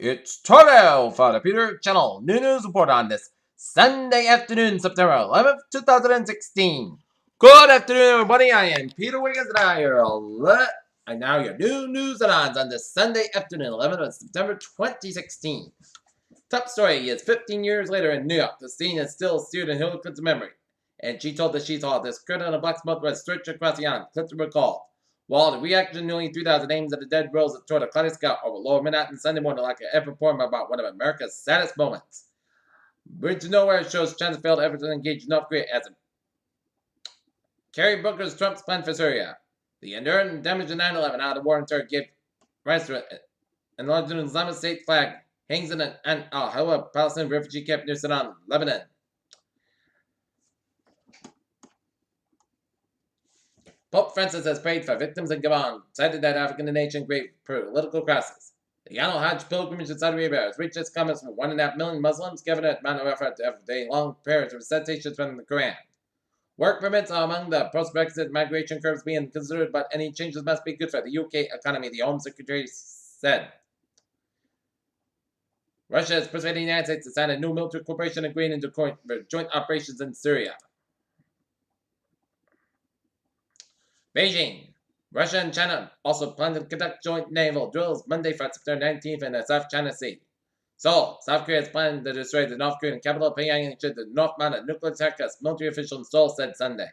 It's Toro for the Peter Channel News Report on this Sunday afternoon, September 11th, 2016. Good afternoon, everybody. I am Peter Wiggins, and now your new news and odds on this Sunday afternoon, 11th of September, 2016. Top story is 15 years later in New York, the scene is still seared in Hillary Clinton's memory. And she told the She Saw this credit on a black smoke was stretched across the island, Clinton recalled. While the reaction to nearly 3,000 names of the dead rose toward a cloudy sky over Lower Manhattan Sunday morning like an ever poem about one of America's saddest moments. Bridge to Nowhere shows China's failed efforts to engage North Korea as a Kerry Booker's Trump's plan for Syria. The enduring damage of 9/11 out of the war in Turkey gave rise to an Argentine Islamic State flag hangs in an Al-Hawa Palestinian refugee camp near Sanaa, Lebanon. Pope Francis has prayed for victims in Gabon, cited that African nation great political crisis. The annual Hajj pilgrimage in Saudi Arabia has reached its comments from 1.5 million Muslims given at Mount Arafat after day-long prayers of recitations from the Quran. Work permits are among the post-Brexit migration curves being considered, but any changes must be good for the UK economy, the Home Secretary said. Russia is persuading the United States to sign a new military cooperation agreement for joint operations in Syria. Beijing. Russia and China also plan to conduct joint naval drills Monday for September 19th in the South China Sea. Seoul. South Korea is planning to destroy the North Korean capital Pyongyang should the North mount a nuclear attack, as military official in Seoul said Sunday.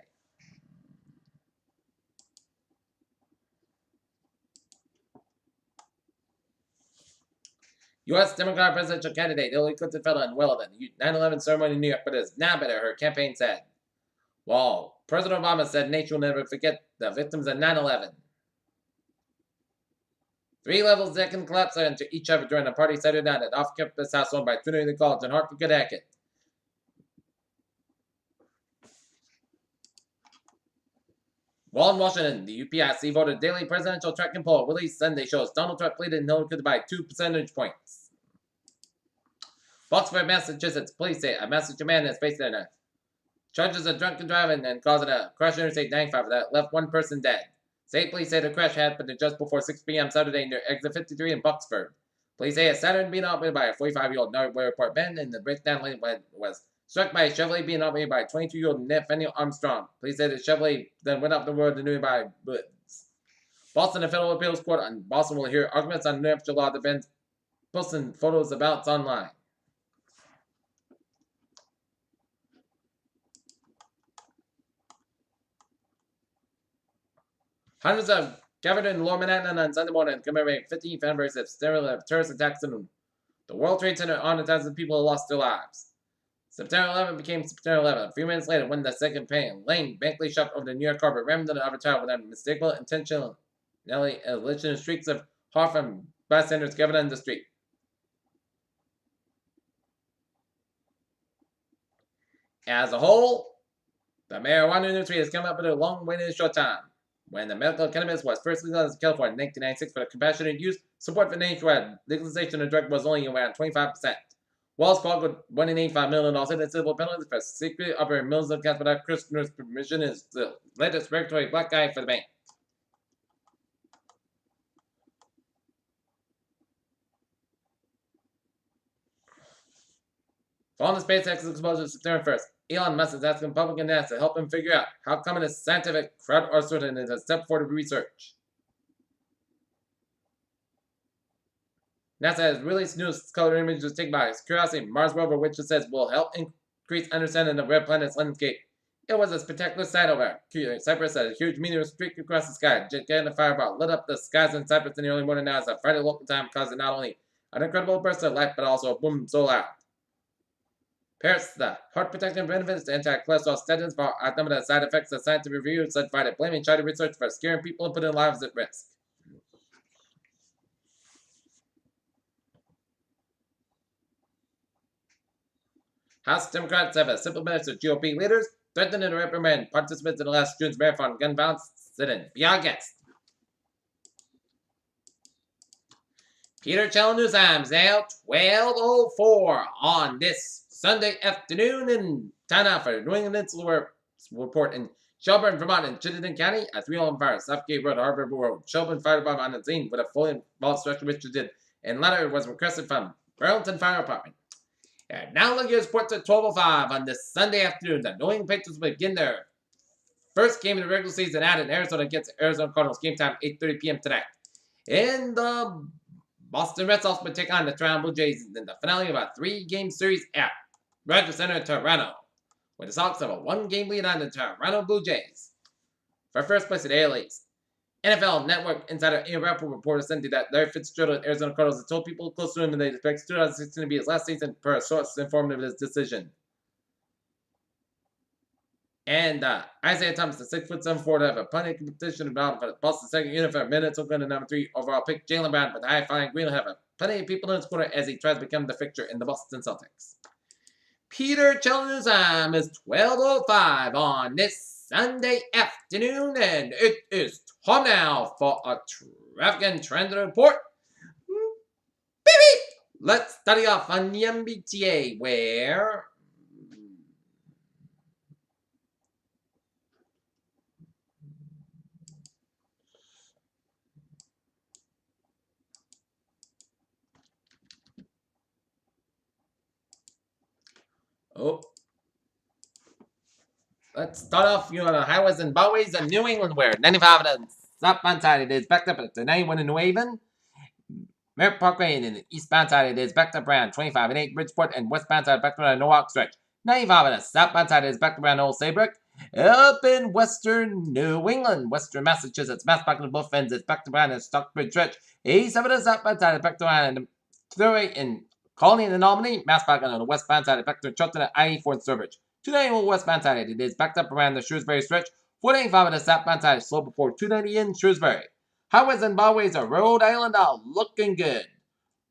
U.S. Democratic presidential candidate Hillary Clinton fell unwell at the 9/11 ceremony in New York, but is now better, her campaign said. While President Obama said nation will never forget the victims of 9/11. 3 levels that can collapse into each other during a party Saturday night at off-campus house owned by Trinity College in Hartford, Connecticut. While in Washington, the UPIC voted daily presidential tracking poll released Sunday shows Donald Trump leading Hillary Clinton by 2 percentage points. Boxford, Massachusetts police say a Massachusetts man is facing charges of drunken driving and causing a crash on Interstate 95 that left 1 person dead. State police say the crash happened just before 6 p.m. Saturday near exit 53 in Boxford. Police say a Saturn being operated by a 45-year-old Northway man in the breakdown lane was struck by a Chevrolet being operated by a 22-year-old Nathaniel Armstrong. Police say the Chevrolet then went up the road to nearby woods. Boston, the federal appeals court in Boston will hear arguments on New Hampshire law defense, posting photos of ballots online. Hundreds of gathered in Lower Manhattan on Sunday morning commemorating 15th anniversary of terrorist attacks in the World Trade Center. On 1,000 people lost their lives. September 11 became September 11. A few minutes later, when the second lane Bankley shot over the New York Harbor, rammed into the tower with unmistakable intentionally eliminating streaks of horror from bystanders gathered on the street. As a whole, the marijuana industry has come up with a long way in a short time. When the medical cannabis was first legalized in California in 1996 for the compassionate use, support for nationwide legalization of the drug was only around 25%. Wells Fargo $1 in $85 million in civil penalties for secretly operating millions of accounts without customers' permission is the latest regulatory black eye for the bank. Following the SpaceX explosion September 1st, Elon Musk is asking Republican NASA to help him figure out how common a scientific crowd-sourcing is a step forward of research. NASA has released new color images taken by its Curiosity Mars rover, which it says will help increase understanding of the red planet's landscape. It was a spectacular sight over Cyprus as a huge meteor streaked across the sky. Gigantic fireball lit up the skies in Cyprus in the early morning hours of Friday local time, causing not only an incredible burst of light, but also a boom so loud. Paris, the heart protection benefits to anti-cholesterol statins for outnumber the side effects of scientific review said Friday, blaming China research for scaring people and putting lives at risk. House Democrats have a simple message to GOP leaders, threatening to reprimand participants in last June's marathon gun violence sit-in. Be our guest. Peter Channel News Times now 12:04 on this Sunday afternoon in time now for New England Insular Report in Shelburne, Vermont, and Chittenden County. A 3-alarm fire, Southgate Road, Harvard Road. Shelburne Fire Department on the scene with a fully involved structure which did and letter was requested from Burlington Fire Department. And now look at your sports at 12:05 on this Sunday afternoon. The New England Patriots will begin their first game of the regular season out in Arizona against the Arizona Cardinals. Game time 8:30 p.m. tonight. And the Boston Red Sox will take on the Toronto Blue Jays in the finale of a 3-game series at Rogers Center in Toronto, where the Sox have a 1-game lead on the Toronto Blue Jays for first place in the AL East. NFL Network insider Ian Rappaport reported Sunday that Larry Fitzgerald of Arizona Cardinals has told people close to him that they expect 2016 to be his last season per a source informed of his decision. And Isaiah Thomas, the 6'7" forward, have a plenty of competition about for the Boston second unit for minutes. Oakland and number 3 overall pick Jaylen Brown, but the high-flying Green will have plenty of people in his corner as he tries to become the fixture in the Boston Celtics. Peter Children's time is 12:05 on this Sunday afternoon, and it is time now for a traffic and transit report. Beep! Let's study off on the MBTA, where let's start off, the highways and byways in New England, where 95 and southbound side it is backed up at the 91 in New Haven. Merritt Parkway and the eastbound side it is backed up around 25 and 8 Bridgeport, and westbound side backed around Norwalk stretch. 95 and the southbound side is backed around Old Saybrook. Up in western New England, western Massachusetts, Massbach and both ends, it's backed around in Stockbridge stretch. 87 and the southbound side is backed around in Thurway in Colony and Albany. Massbach on the westbound side is backed to Charlton at IE4 and Sturbridge. 291 westbound side it is backed up around the Shrewsbury stretch. 495 on the southbound side is slow before 290 in Shrewsbury. Highways and byways of Rhode Island are looking good.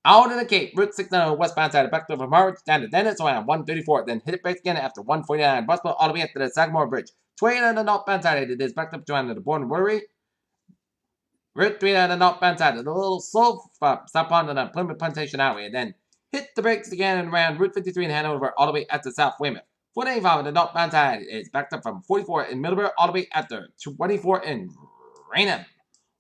Out in the Cape, Route 690 westbound side back from Harwich down to Dennis around 134, then hit it back again after 149. Boswell all the way up to the Sagamore Bridge. 20 on the northbound side, it is backed up to around the Bourne Brewery. Route 3 on the northbound side, a little slow stop on the Plymouth Plantation Highway, and then hit the brakes again and around Route 53 in Hanover all the way at the South Weymouth. 495 on the northbound side is backed up from 44 in Middleborough all the way at the 24 in Raynham.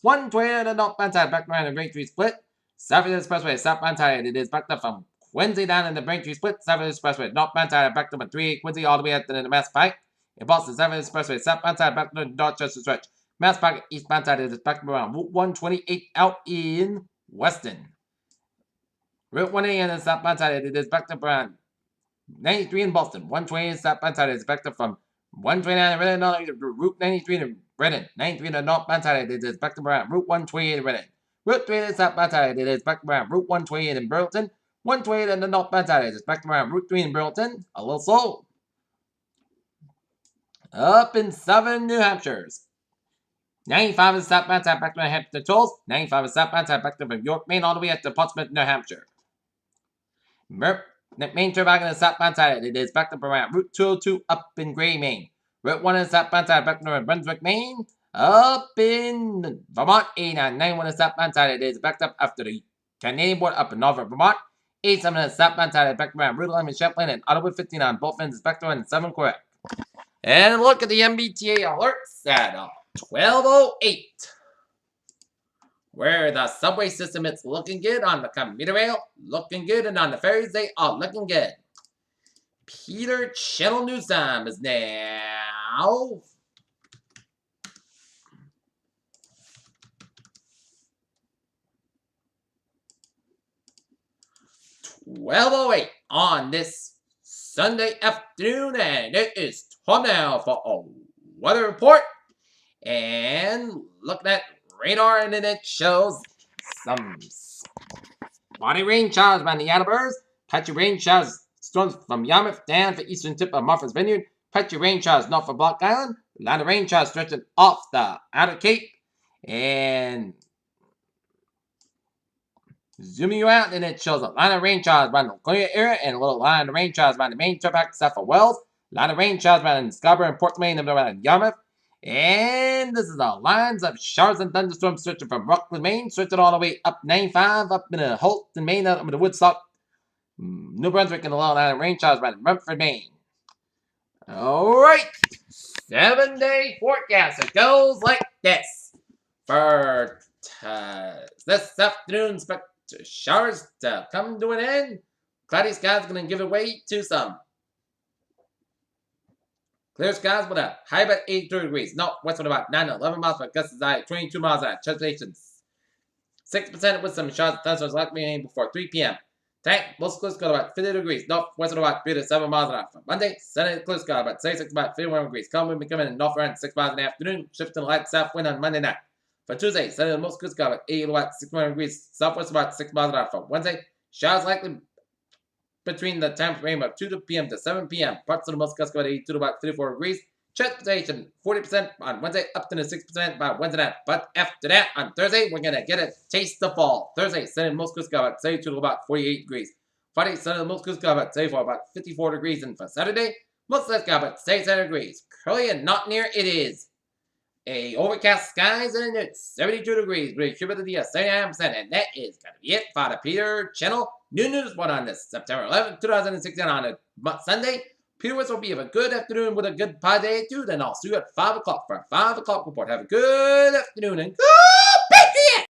120 on the northbound side back around the Braintree Split. Stafford Expressway southbound side it is backed up from Quincy down in the Braintree Split. Stafford Expressway northbound side backed up at 38 Quincy all the way up to the Mass Pike. In Boston, Stafford Expressway southbound side back to the Dorchester stretch. Mass Pike eastbound side is backed up around Route 128 out in Weston. Route 180 on the southbound side it is backed up around 93 in Boston. 120 southbound side is backed up from 129 in Reading, Route 93 in Reading. 93 on the northbound side it is backed up around Route 128 in Reading. Route 3 on the southbound side it is backed up around Route 128 in Burlington. 128 on the northbound side it is backed up around Route 3 in Burlington. A little slow. Up in southern New Hampshire. 95 on the southbound side backed around Hampton Tolls. 95 on the southbound side backed up from York, Maine all the way up to Portsmouth, New Hampshire. Main turnpike on the southbound side it is backed up around Route 202 up in Gray, Maine. Route 1 on the southbound side backed up around Brunswick, Maine. Up in Vermont, 8991 on the southbound side it is backed up after the Canadian border up in Norfolk, Vermont. 87 on the southbound side backed around Route 11 in Champlain, and Ottawa 15 on both ends is backed around 7 correct. And look at the MBTA alerts at 12:08. Where the subway system is looking good, on the commuter rail looking good, and on the ferries they are looking good. Peter Channel News Time is now 12:08 on this Sunday afternoon, and it is time now for a weather report. And looking at radar, and it shows some spotty rain showers around the Attleborough, patchy rain showers, storms from Yarmouth down to eastern tip of Martha's Vineyard, patchy rain showers north of Block Island, a lot of rain showers stretching off the Outer Cape, and zooming you out, and it shows a line of rain showers around the Laconia area, and a little line of rain showers around the main turnpike south of Wells, a line of rain showers around Scarborough and Port Maine and around Yarmouth. And this is the lines of showers and thunderstorms stretching from Rockland, Maine, stretching all the way up 95, up in Holt and Maine, up in the Woodstock, New Brunswick, and a little line of rain showers around Rumford, Maine. Alright, 7-day forecast. It goes like this. For this afternoon's showers to come to an end. Cloudy skies going to give way to some clear skies with a high about 82 degrees. Northwest with about 9 to 11 miles per gust high, 22 miles at Translations. 6% with some showers and thunderstorms likely before 3 p.m. Tonight, most clear skies about 50 degrees. Northwest with about 3 to 7 miles an hour. For Monday, Sunday, clear skies about 66 about 51 degrees. Calm wind becoming north around 6 miles in the afternoon. Shifting light south wind on Monday night. For Tuesday, Sunday, most clear skies about 80 about 61 degrees. Southwest about 6 miles an hour. For Wednesday, showers likely between the time frame of 2 p.m. to 7 p.m. Parts of the most gust about 82 to about 34 degrees. Precipitation 40% on Wednesday, up to 6% by Wednesday night. But after that, on Thursday, we're going to get a taste of fall. Thursday, Sunday, most gust about 32 to about 48 degrees. Friday, Sunday, most gust about 34 about 54 degrees. And for Saturday, most gust about 67 degrees. Curly and not near it is. A overcast skies and it's 72 degrees with humidity of 79%. And that is going to be it for the Peter Channel News Report on this September 11th, 2016 on a Sunday. Peter West will be have a good afternoon with a good positive attitude, and I'll see you at 5 o'clock for a 5 o'clock report. Have a good afternoon and good Patriot!